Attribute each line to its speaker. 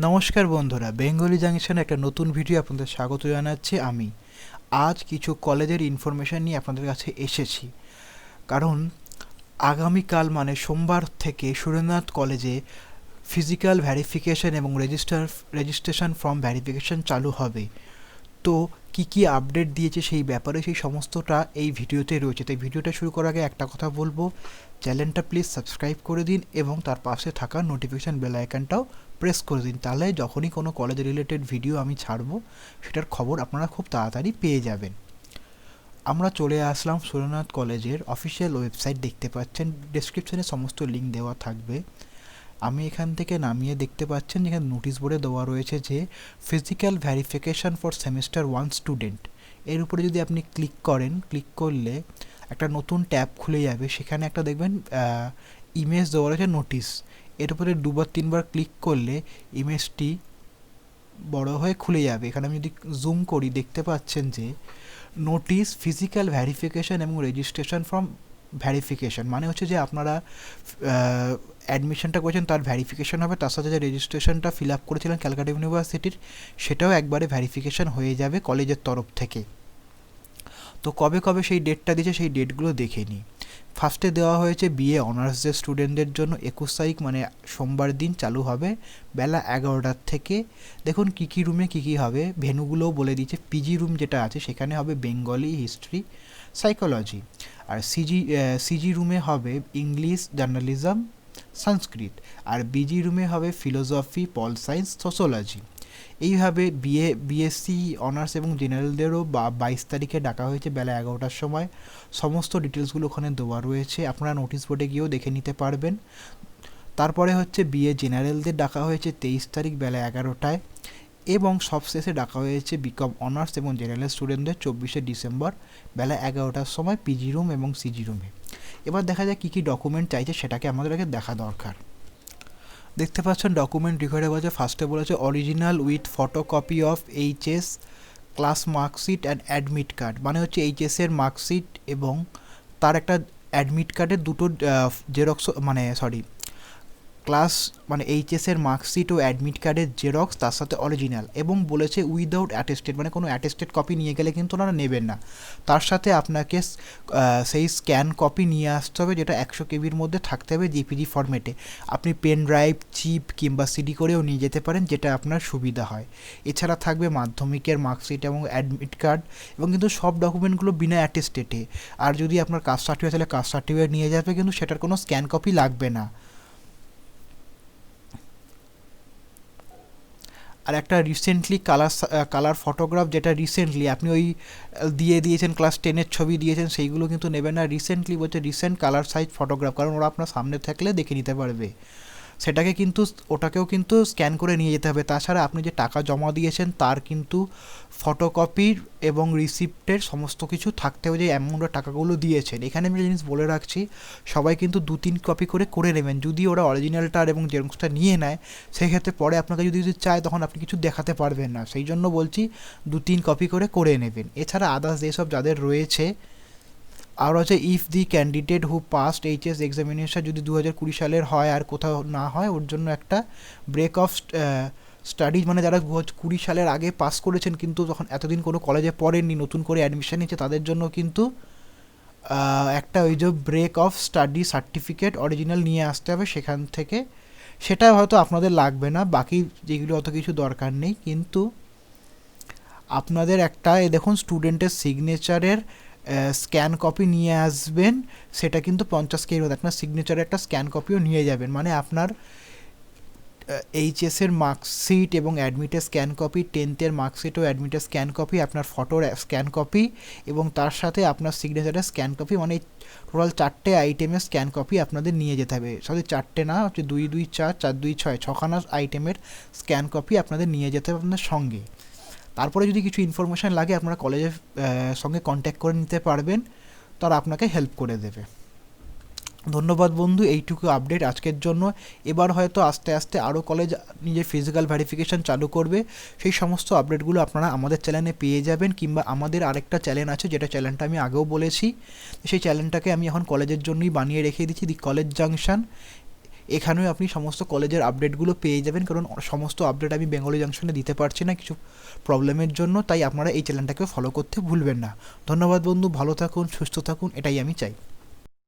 Speaker 1: নমস্কার বন্ধুরা, বেঙ্গলি জাংশনে একটা নতুন ভিডিও আপনাদের স্বাগত জানাচ্ছি। আমি আজ কিছু কলেজের ইনফরমেশান নিয়ে আপনাদের কাছে এসেছি, কারণ আগামীকাল মানে সোমবার থেকে সুরেন্দ্রনাথ কলেজে ফিজিক্যাল ভ্যারিফিকেশন এবং রেজিস্ট্রেশন ফর্ম ভ্যারিফিকেশন চালু হবে। তো কি আপডেট দিয়েছে সেই ব্যাপারে সেই সমস্তটা এই ভিডিওতে রয়েছে। তাই ভিডিওটা শুরু করার আগে একটা কথা বলবো, চ্যানেলটা প্লিজ সাবস্ক্রাইব করে দিন এবং তার পাশে থাকা নোটিফিকেশান বেল আইকনটাও প্রেস করে দিন, তাহলে যখনই কোনো কলেজ রিলেটেড ভিডিও আমি ছাড়বো সেটার খবর আপনারা খুব তাড়াতাড়ি পেয়ে যাবেন। আমরা চলে আসলাম সুরেন্দ্রনাথ কলেজের অফিসিয়াল ওয়েবসাইট, দেখতে পাচ্ছেন ডেসক্রিপশানে সমস্ত লিঙ্ক দেওয়া থাকবে। আমি এখান থেকে নামিয়ে দেখতে পাচ্ছেন যেখানে নোটিশ বোর্ডে দেওয়া রয়েছে যে physical verification for semester 1 student. এর উপরে যদি আপনি ক্লিক করেন, ক্লিক করলে একটা নতুন ট্যাব খুলে যাবে। সেখানে একটা দেখবেন ইমেজ দেওয়া রয়েছে নোটিশ। এর উপরে দুবার তিনবার ক্লিক করলে ইমেজটি বড় হয়ে খুলে যাবে। এখানে আমি যদি জুম করি দেখতে পাচ্ছেন যে নোটিশ ফিজিক্যাল ভ্যারিফিকেশান এবং রেজিস্ট্রেশন ফর্ম ভ্যারিফিকেশান, মানে হচ্ছে যে আপনারা অ্যাডমিশনটা করেছেন তার ভ্যারিফিকেশান হবে, তার সাথে যে রেজিস্ট্রেশনটা ফিল আপ করেছিলেন ক্যালকাটা ইউনিভার্সিটির সেটাও একবারে ভ্যারিফিকেশান হয়ে যাবে কলেজের তরফ থেকে। তো কবে কবে সেই ডেটটা দিয়েছে সেই ডেটগুলো দেখে নিই। ফার্স্টে দেওয়া হয়েছে বিএ অনার্সদের স্টুডেন্টদের জন্য 21 তারিখ মানে সোমবার দিন চালু হবে বেলা 11টার থেকে। দেখুন কী রুমে কী হবে, ভেন্যুগুলোও বলে দিয়েছে। পিজি রুম যেটা আছে সেখানে হবে বেঙ্গলি, হিস্ট্রি, সাইকোলজি। আর সিজি রুমে হবে ইংলিশ, জার্নালিজম, সংস্কৃত। আর বিজি রুমে হবে ফিলোসফি, পল সায়েন্স, সোশ্যোলজি। এইভাবে বিএসসি অনার্স এবং জেনারেলদেরও 22 তারিখে ডাকা হয়েছে বেলা 11টার সময়। সমস্ত ডিটেলসগুলো ওখানে দেওয়া রয়েছে, আপনারা নোটিশ বোর্ডে গিয়েও দেখে নিতে পারবেন। তারপরে হচ্ছে বিএ জেনারেলদের ডাকা হয়েছে 23 তারিখ বেলা 11টায়, এবং সবশেষে ডাকা হয়েছে বিকম অনার্স এবং জেনারেল স্টুডেন্টদের 24শে ডিসেম্বর বেলা 11টার সময় পিজি রুম এবং সিজি রুমে। এবার দেখা যায় কী ডকুমেন্ট চাইছে সেটাকে আমাদের আগে দেখা দরকার। দেখতে পাচ্ছেন ডকুমেন্ট রিকোয়ার্ড আছে। ফার্স্টে বলেছে original with photocopy of HS class marksheet and admit card, মানে হচ্ছে এইচএসের মার্কশিট এবং তার একটা অ্যাডমিট কার্ডের দুটো জেরক্স, ক্লাস মানে এইচএসের মার্কশিট ও অ্যাডমিট কার্ডের জেরক্স, তার সাথে অরিজিনাল। এবং বলেছে উইদাউট অ্যাটেস্টেড, মানে কোনো অ্যাটেস্টেড কপি নিয়ে গেলে কিন্তু ওনারা নেবেন না। তার সাথে আপনাকে সেই স্ক্যান কপি নিয়ে আসতে হবে, যেটা 100 কেবির মধ্যে থাকতে হবে জিপিজি ফরম্যাটে। আপনি পেন ড্রাইভ, চিপ কিংবা সিডি করেও নিয়ে যেতে পারেন, যেটা আপনার সুবিধা হয়। এছাড়া থাকবে মাধ্যমিকের মার্কশিট এবং অ্যাডমিট কার্ড, এবং কিন্তু সব ডকুমেন্টগুলো বিনা অ্যাটেস্টেডে। আর যদি আপনার কাস্ট সার্টিফিকেট তাহলে কাস্ট সার্টিফিকেট নিয়ে যাবে, কিন্তু সেটার কোনো স্ক্যান কপি লাগবে না। আর একটা রিসেন্টলি কালার ফটোগ্রাফ, যেটা রিসেন্টলি আপনি ওই দিয়েছেন ক্লাস 10-এর ছবি দিয়েছেন সেইগুলো কিন্তু নেবেন না। রিসেন্টলি বলছে রিসেন্ট কালার সাইজ ফটোগ্রাফ, কারণ ওরা আপনার সামনে থাকলে দেখে নিতে পারবে। ওটাকেও কিন্তু স্ক্যান করে নিয়ে যেতে হবে। তাছাড়া আপনি যে টাকা জমা দিয়েছেন তার কিন্তু ফটোকপির এবং রিসিপ্টের সমস্ত কিছু থাকতে হবে, যে অ্যামাউন্টের টাকাগুলো দিয়েছেন। এখানে আমি জিনিস বলে রাখছি, সবাই কিন্তু 2-3 কপি করে নেবেন। যদি ওরা অরিজিনালটার এবং জেরক্সটা নিয়ে নেয় সেক্ষেত্রে পরে আপনাকে যদি চায় তখন আপনি কিছু দেখাতে পারবেন না। সেই জন্য বলছি 2-3 কপি করে নেবেন। এছাড়া আদার্স যেসব যাদের রয়েছে আর হচ্ছে if the candidate who past HS examination যদি 2020 সালের হয় আর কোথাও না হয়, ওর জন্য একটা ব্রেক অফ স্টাডিজ, মানে যারা 2020 সালের আগে পাস করেছেন কিন্তু তখন এতদিন কোনো কলেজে পড়েননি, নতুন করে অ্যাডমিশন নিচ্ছে, তাদের জন্য কিন্তু একটা ওই যে break of study certificate original নিয়ে আসতে হবে সেখান থেকে। সেটা হয়তো আপনাদের লাগবে না, বাকি যেগুলো অত কিছু দরকার নেই। কিন্তু আপনাদের একটা দেখুন স্টুডেন্টের সিগনেচারের স্ক্যান কপি নিয়ে আসবেন, সেটা কিন্তু 50 কেবির মধ্যে। আপনার সিগনেচারের একটা স্ক্যান কপিও নিয়ে যাবেন, মানে আপনার এইচএসের মার্কশিট এবং অ্যাডমিটের স্ক্যান কপি, 10th-এর মার্কশিট ও অ্যাডমিটের স্ক্যান কপি, আপনার ফটোর স্ক্যান কপি এবং তার সাথে আপনার সিগনেচারের স্ক্যান কপি, মানে টোটাল 4টে আইটেমের স্ক্যান কপি আপনাদের নিয়ে যেতে হবে। সাথে 4টে না, হচ্ছে 2 2 4 4 2 6 6খানা আইটেমের স্ক্যান কপি আপনাদের নিয়ে যেতে হবে আপনাদের সঙ্গে। তারপরে যদি কিছু ইনফরমেশান লাগে আপনারা কলেজের সঙ্গে কন্ট্যাক্ট করে নিতে পারবেন, তারা আপনাকে হেল্প করে দেবে। ধন্যবাদ বন্ধু, এইটুকু আপডেট আজকের জন্য। এবার হয়তো আস্তে আস্তে আরও কলেজ নিজের ফিজিক্যাল ভেরিফিকেশান চালু করবে, সেই সমস্ত আপডেটগুলো আপনারা আমাদের চ্যানেলে পেয়ে যাবেন। কিংবা আমাদের আরেকটা চ্যানেল আছে, যেটা চ্যানেলটা আমি আগেও বলেছি, সেই চ্যানেলটাকে আমি এখন কলেজের জন্যই বানিয়ে রেখে দিচ্ছি, দি কলেজ জাংশন। এখানেও আপনি সমস্ত কলেজের আপডেটগুলো পেয়ে যাবেন, কারণ সমস্ত আপডেট আমি বেঙ্গলি জাংশনে দিতে পারছি না কিছু প্রবলেমের জন্য, তাই আপনারা এই চ্যানেলটাকেও ফলো করতে ভুলবেন না। ধন্যবাদ বন্ধু, ভালো থাকুন, সুস্থ থাকুন, এটাই আমি চাই।